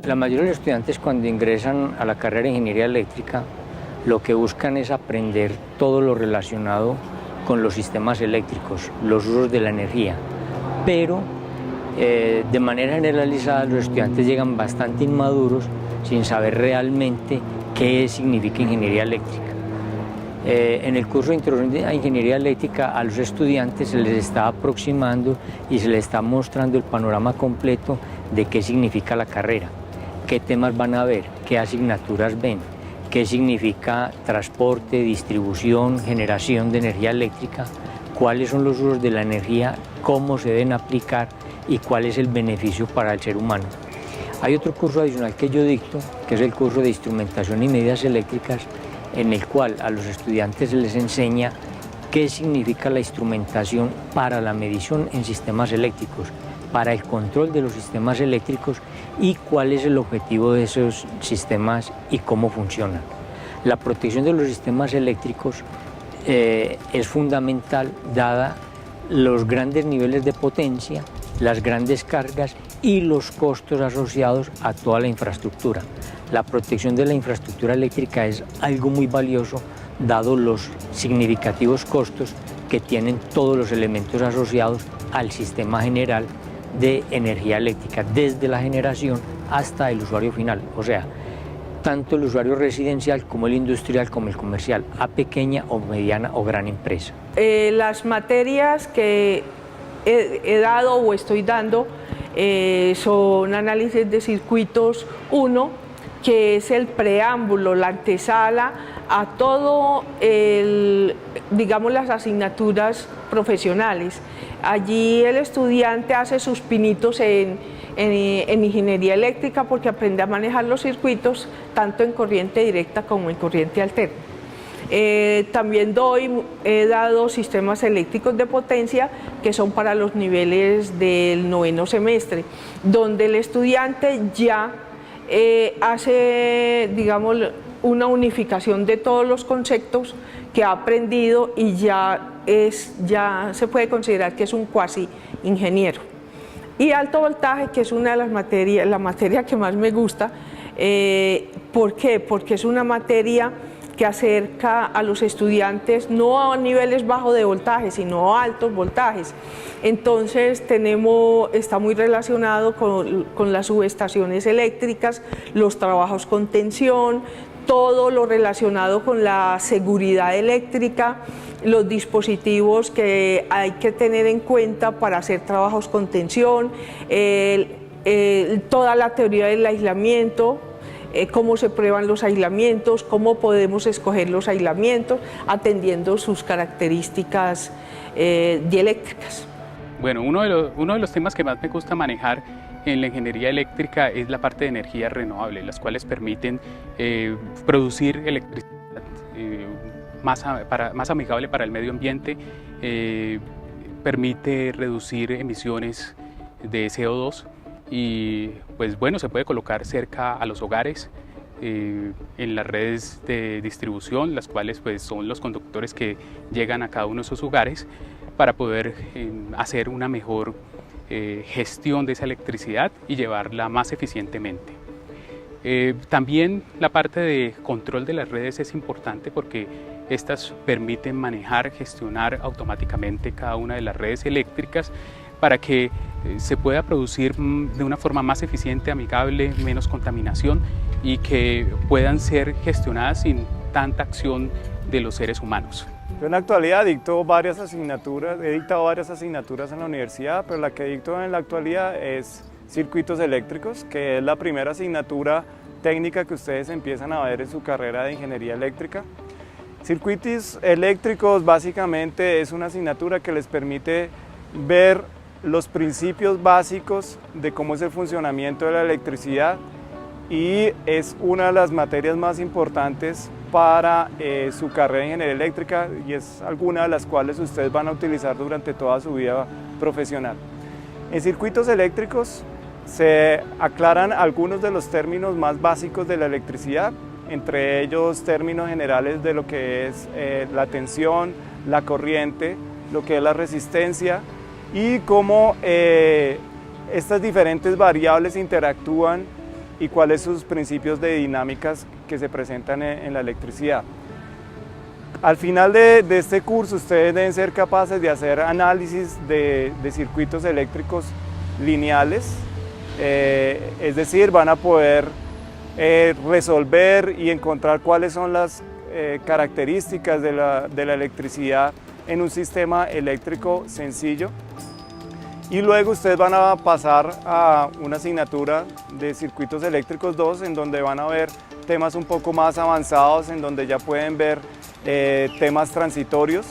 La mayoría de los estudiantes cuando ingresan a la carrera de Ingeniería Eléctrica lo que buscan es aprender todo lo relacionado con los sistemas eléctricos, los usos de la energía, pero de manera generalizada los estudiantes llegan bastante inmaduros sin saber realmente qué significa ingeniería eléctrica. En el curso de Introducción a Ingeniería Eléctrica a los estudiantes se les está aproximando y se les está mostrando el panorama completo de qué significa la carrera, qué temas van a ver, qué asignaturas ven, qué significa transporte, distribución, generación de energía eléctrica, cuáles son los usos de la energía, cómo se deben aplicar y cuál es el beneficio para el ser humano. Hay otro curso adicional que yo dicto, que es el curso de Instrumentación y Medidas Eléctricas, en el cual a los estudiantes se les enseña qué significa la instrumentación para la medición en sistemas eléctricos, para el control de los sistemas eléctricos y cuál es el objetivo de esos sistemas y cómo funcionan. La protección de los sistemas eléctricos es fundamental dada los grandes niveles de potencia, las grandes cargas y los costos asociados a toda la infraestructura. La protección de la infraestructura eléctrica es algo muy valioso dado los significativos costos que tienen todos los elementos asociados al sistema general de energía eléctrica, desde la generación hasta el usuario final, o sea, tanto el usuario residencial como el industrial como el comercial, a pequeña o mediana o gran empresa. Las materias que he dado o estoy dando son análisis de circuitos 1, que es el preámbulo, la antesala a todo digamos, las asignaturas profesionales. Allí el estudiante hace sus pinitos en ingeniería eléctrica porque aprende a manejar los circuitos tanto en corriente directa como en corriente alterna. También he dado sistemas eléctricos de potencia que son para los niveles del 9º semestre, donde el estudiante ya hace, digamos, una unificación de todos los conceptos que ha aprendido y ya se puede considerar que es un cuasi ingeniero. Y alto voltaje, que es una de las materias, la materia que más me gusta. ¿Por qué? Porque es una materia que acerca a los estudiantes no a niveles bajos de voltaje, sino a altos voltajes. Entonces está muy relacionado con las subestaciones eléctricas, los trabajos con tensión, todo lo relacionado con la seguridad eléctrica, los dispositivos que hay que tener en cuenta para hacer trabajos con tensión, toda la teoría del aislamiento, cómo se prueban los aislamientos, cómo podemos escoger los aislamientos, atendiendo sus características dieléctricas. Bueno, uno de los temas que más me gusta manejar en la ingeniería eléctrica es la parte de energías renovables, las cuales permiten producir electricidad más amigable para el medio ambiente, permite reducir emisiones de CO2 y pues bueno, se puede colocar cerca a los hogares, en las redes de distribución, las cuales pues son los conductores que llegan a cada uno de esos hogares para poder hacer una mejor gestión de esa electricidad y llevarla más eficientemente. También la parte de control de las redes es importante porque estas permiten manejar, gestionar automáticamente cada una de las redes eléctricas para que se pueda producir de una forma más eficiente, amigable, menos contaminación y que puedan ser gestionadas sin tanta acción de los seres humanos. Yo en la actualidad he dictado varias asignaturas en la universidad, pero la que dicto en la actualidad es circuitos eléctricos, que es la primera asignatura técnica que ustedes empiezan a ver en su carrera de ingeniería eléctrica. Circuitos eléctricos básicamente es una asignatura que les permite ver los principios básicos de cómo es el funcionamiento de la electricidad y es una de las materias más importantes para su carrera de ingeniería eléctrica y es alguna de las cuales ustedes van a utilizar durante toda su vida profesional. En circuitos eléctricos se aclaran algunos de los términos más básicos de la electricidad, entre ellos términos generales de lo que es la tensión, la corriente, lo que es la resistencia y cómo estas diferentes variables interactúan y cuáles son sus principios de dinámicas que se presentan en la electricidad. Al final de este curso ustedes deben ser capaces de hacer análisis de circuitos eléctricos lineales, es decir, van a poder resolver y encontrar cuáles son las características de la electricidad en un sistema eléctrico sencillo. Y luego ustedes van a pasar a una asignatura de circuitos eléctricos 2, en donde van a ver temas un poco más avanzados, en donde ya pueden ver temas transitorios,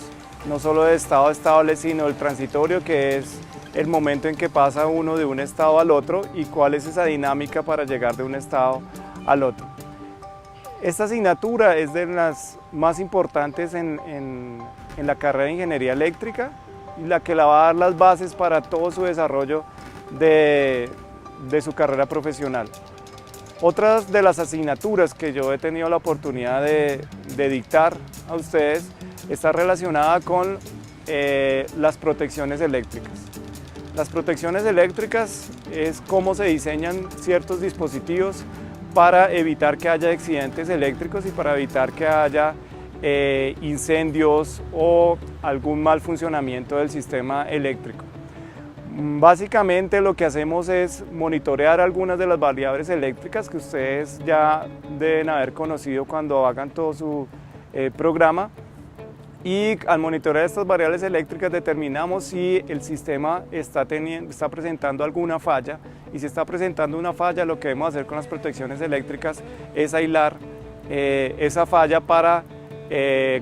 no solo de estado estable, sino el transitorio, que es el momento en que pasa uno de un estado al otro y cuál es esa dinámica para llegar de un estado al otro. Esta asignatura es de las más importantes en la carrera de Ingeniería Eléctrica y la que la va a dar las bases para todo su desarrollo de su carrera profesional. Otras de las asignaturas que yo he tenido la oportunidad de dictar a ustedes está relacionada con las protecciones eléctricas. Las protecciones eléctricas es cómo se diseñan ciertos dispositivos para evitar que haya accidentes eléctricos y para evitar que haya incendios o algún mal funcionamiento del sistema eléctrico. Básicamente lo que hacemos es monitorear algunas de las variables eléctricas que ustedes ya deben haber conocido cuando hagan todo su programa, y al monitorear estas variables eléctricas determinamos si el sistema está presentando alguna falla, y si está presentando una falla, lo que debemos hacer con las protecciones eléctricas es aislar esa falla para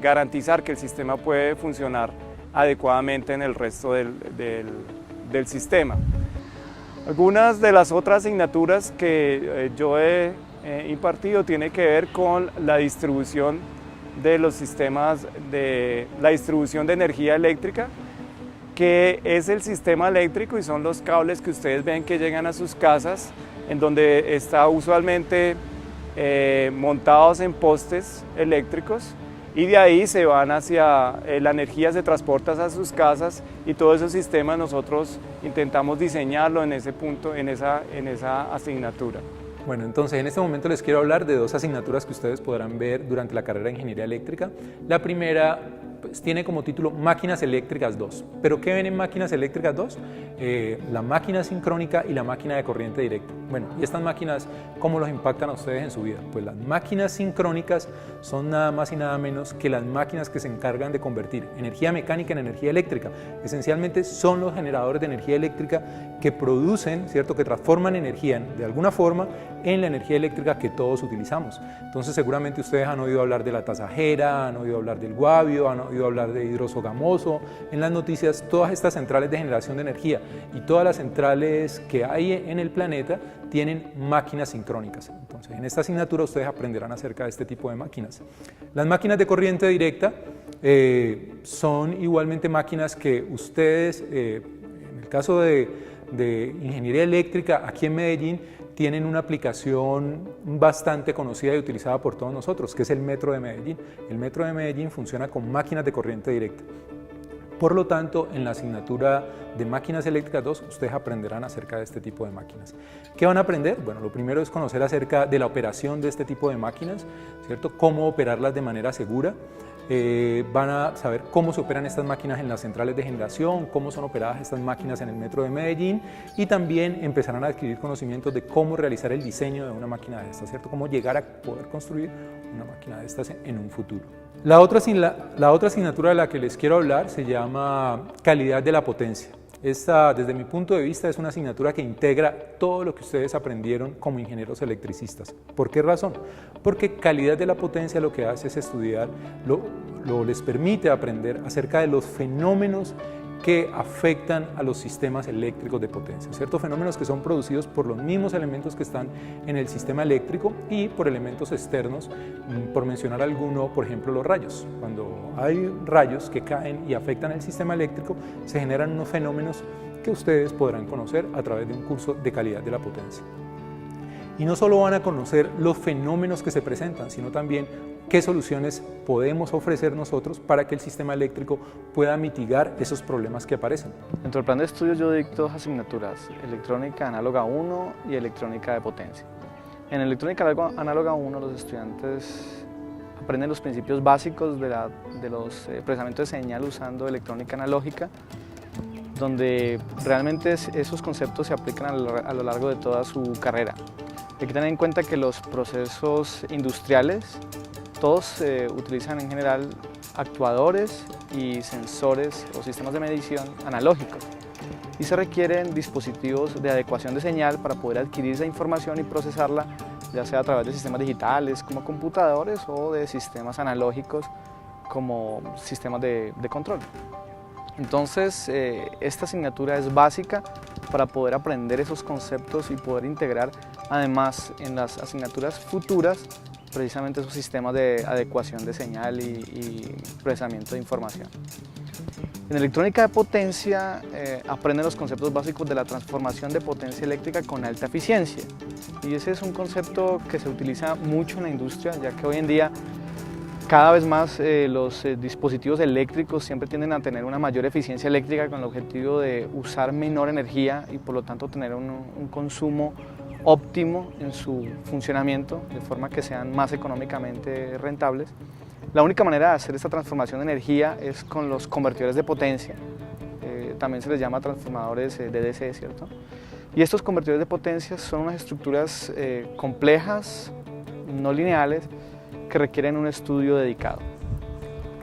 garantizar que el sistema puede funcionar adecuadamente en el resto del sistema. Algunas de las otras asignaturas que yo he impartido tienen que ver con la distribución de los sistemas, de la distribución de energía eléctrica, que es el sistema eléctrico y son los cables que ustedes ven que llegan a sus casas, en donde está usualmente montados en postes eléctricos, y de ahí se van hacia, la energía se transporta hacia sus casas, y todo ese sistema nosotros intentamos diseñarlo en ese punto, en esa asignatura. Bueno, entonces en este momento les quiero hablar de dos asignaturas que ustedes podrán ver durante la carrera de Ingeniería Eléctrica. La primera pues, tiene como título Máquinas Eléctricas 2. ¿Pero qué ven en Máquinas Eléctricas 2? La máquina sincrónica y la máquina de corriente directa. Bueno, ¿y estas máquinas cómo los impactan a ustedes en su vida? Pues las máquinas sincrónicas son nada más y nada menos que las máquinas que se encargan de convertir energía mecánica en energía eléctrica. Esencialmente son los generadores de energía eléctrica que producen, ¿cierto?, que transforman energía de alguna forma en la energía eléctrica que todos utilizamos. Entonces seguramente ustedes han oído hablar de la tasajera, han oído hablar del guavio, han oído hablar de hidroso gamoso. En las noticias todas estas centrales de generación de energía y todas las centrales que hay en el planeta tienen máquinas sincrónicas. Entonces en esta asignatura ustedes aprenderán acerca de este tipo de máquinas. Las máquinas de corriente directa son igualmente máquinas que ustedes, en el caso de ingeniería eléctrica aquí en Medellín, tienen una aplicación bastante conocida y utilizada por todos nosotros, que es el Metro de Medellín. El Metro de Medellín funciona con máquinas de corriente directa. Por lo tanto, en la asignatura de Máquinas Eléctricas 2, ustedes aprenderán acerca de este tipo de máquinas. ¿Qué van a aprender? Bueno, lo primero es conocer acerca de la operación de este tipo de máquinas, ¿cierto? Cómo operarlas de manera segura. Van a saber cómo se operan estas máquinas en las centrales de generación, cómo son operadas estas máquinas en el Metro de Medellín, y también empezarán a adquirir conocimientos de cómo realizar el diseño de una máquina de estas, ¿cierto? Cómo llegar a poder construir una máquina de estas en un futuro. La otra asignatura de la que les quiero hablar se llama Calidad de la potencia. Esta, desde mi punto de vista, es una asignatura que integra todo lo que ustedes aprendieron como ingenieros electricistas. ¿Por qué razón? Porque calidad de la potencia lo que hace es estudiar, les permite aprender acerca de los fenómenos que afectan a los sistemas eléctricos de potencia, ciertos fenómenos que son producidos por los mismos elementos que están en el sistema eléctrico y por elementos externos, por mencionar alguno, por ejemplo los rayos. Cuando hay rayos que caen y afectan el sistema eléctrico, se generan unos fenómenos que ustedes podrán conocer a través de un curso de calidad de la potencia. Y no solo van a conocer los fenómenos que se presentan, sino también qué soluciones podemos ofrecer nosotros para que el sistema eléctrico pueda mitigar esos problemas que aparecen. Dentro del plan de estudios yo dicto dos asignaturas, electrónica análoga 1 y electrónica de potencia. En electrónica análoga 1 los estudiantes aprenden los principios básicos de los procesamientos de señal usando electrónica analógica, donde realmente esos conceptos se aplican a lo largo de toda su carrera. Hay que tener en cuenta que los procesos industriales, todos utilizan en general actuadores y sensores o sistemas de medición analógicos y se requieren dispositivos de adecuación de señal para poder adquirir esa información y procesarla, ya sea a través de sistemas digitales como computadores o de sistemas analógicos como sistemas de control. Entonces, esta asignatura es básica para poder aprender esos conceptos y poder integrar además en las asignaturas futuras precisamente esos sistemas de adecuación de señal y procesamiento de información. En electrónica de potencia aprenden los conceptos básicos de la transformación de potencia eléctrica con alta eficiencia, y ese es un concepto que se utiliza mucho en la industria, ya que hoy en día cada vez más los dispositivos eléctricos siempre tienden a tener una mayor eficiencia eléctrica con el objetivo de usar menor energía y por lo tanto tener un consumo óptimo en su funcionamiento, de forma que sean más económicamente rentables. La única manera de hacer esta transformación de energía es con los convertidores de potencia, también se les llama transformadores de DC, ¿cierto? Y estos convertidores de potencia son unas estructuras complejas, no lineales, que requieren un estudio dedicado.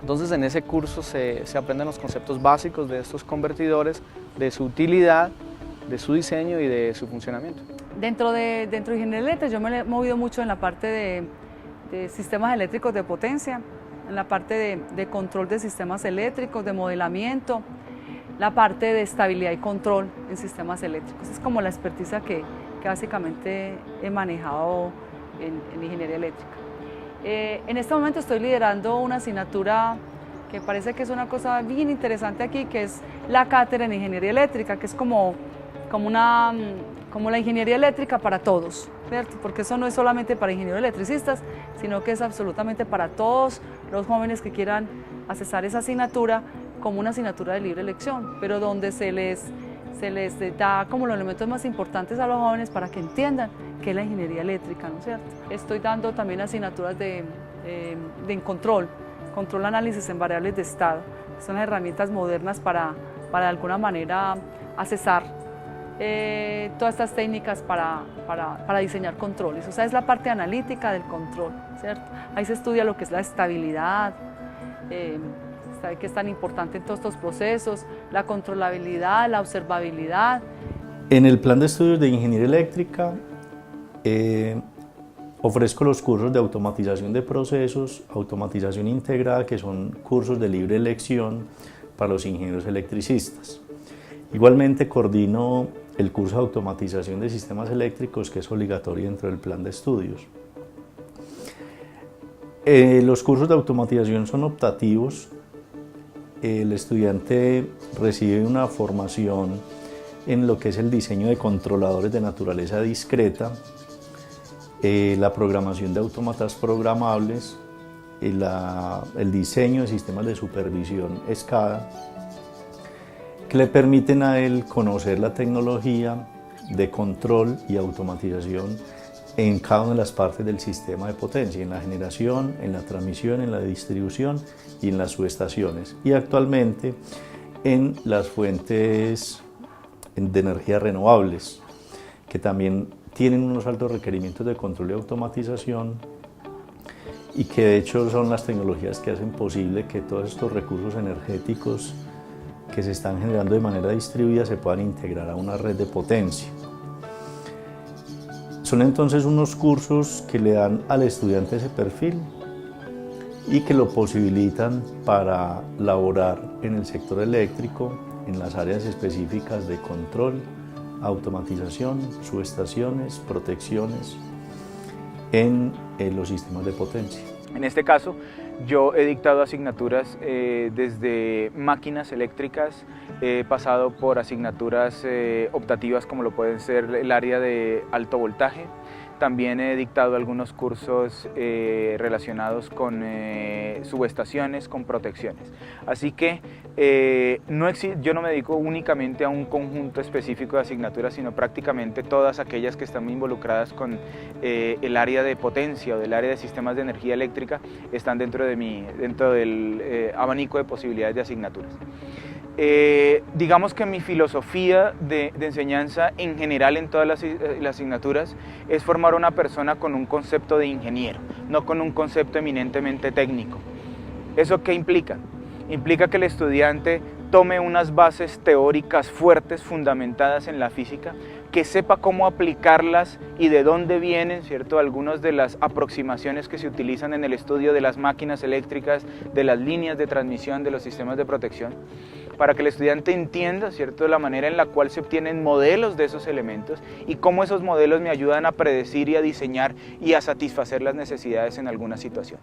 Entonces en ese curso se aprenden los conceptos básicos de estos convertidores, de su utilidad, de su diseño y de su funcionamiento. Dentro de ingeniería eléctrica yo me he movido mucho en la parte de sistemas eléctricos de potencia, en la parte de control de sistemas eléctricos, de modelamiento, la parte de estabilidad y control en sistemas eléctricos. Es como la experticia que básicamente he manejado en ingeniería eléctrica. En este momento estoy liderando una asignatura que parece que es una cosa bien interesante aquí, que es la cátedra en ingeniería eléctrica, que es como la ingeniería eléctrica para todos, ¿cierto? Porque eso no es solamente para ingenieros electricistas, sino que es absolutamente para todos los jóvenes que quieran accesar esa asignatura como una asignatura de libre elección, pero donde se les da como los elementos más importantes a los jóvenes para que entiendan qué es la ingeniería eléctrica, ¿no es cierto? Estoy dando también asignaturas de control análisis en variables de estado. Son las herramientas modernas para de alguna manera accesar todas estas técnicas para diseñar controles. O sea, es la parte analítica del control, ¿cierto? Ahí se estudia lo que es la estabilidad, que es tan importante en todos estos procesos, la controlabilidad, la observabilidad. En el plan de estudios de ingeniería eléctrica ofrezco los cursos de automatización de procesos, automatización integrada, que son cursos de libre elección para los ingenieros electricistas. Igualmente coordino el curso de automatización de sistemas eléctricos, que es obligatorio dentro del plan de estudios. Los cursos de automatización son optativos. El estudiante recibe una formación en lo que es el diseño de controladores de naturaleza discreta, la programación de autómatas programables, el diseño de sistemas de supervisión SCADA, que le permiten a él conocer la tecnología de control y automatización en cada una de las partes del sistema de potencia, en la generación, en la transmisión, en la distribución y en las subestaciones. Y actualmente en las fuentes de energía renovables, que también tienen unos altos requerimientos de control y automatización, y que de hecho son las tecnologías que hacen posible que todos estos recursos energéticos que se están generando de manera distribuida se puedan integrar a una red de potencia. Son entonces unos cursos que le dan al estudiante ese perfil y que lo posibilitan para laborar en el sector eléctrico, en las áreas específicas de control, automatización, subestaciones, protecciones en los sistemas de potencia. En este caso, yo he dictado asignaturas desde máquinas eléctricas, he pasado por asignaturas optativas como lo pueden ser el área de alto voltaje, También he dictado algunos cursos relacionados con subestaciones, con protecciones. Así que yo no me dedico únicamente a un conjunto específico de asignaturas, sino prácticamente todas aquellas que están involucradas con el área de potencia o del área de sistemas de energía eléctrica están dentro del abanico de posibilidades de asignaturas. Digamos que mi filosofía de enseñanza en general en todas las asignaturas es formar una persona con un concepto de ingeniero, no con un concepto eminentemente técnico. ¿Eso qué implica? Implica que el estudiante tome unas bases teóricas fuertes, fundamentadas en la física, que sepa cómo aplicarlas y de dónde vienen, ¿cierto?, algunas de las aproximaciones que se utilizan en el estudio de las máquinas eléctricas, de las líneas de transmisión, de los sistemas de protección, para que el estudiante entienda, ¿cierto?, la manera en la cual se obtienen modelos de esos elementos y cómo esos modelos me ayudan a predecir y a diseñar y a satisfacer las necesidades en alguna situación.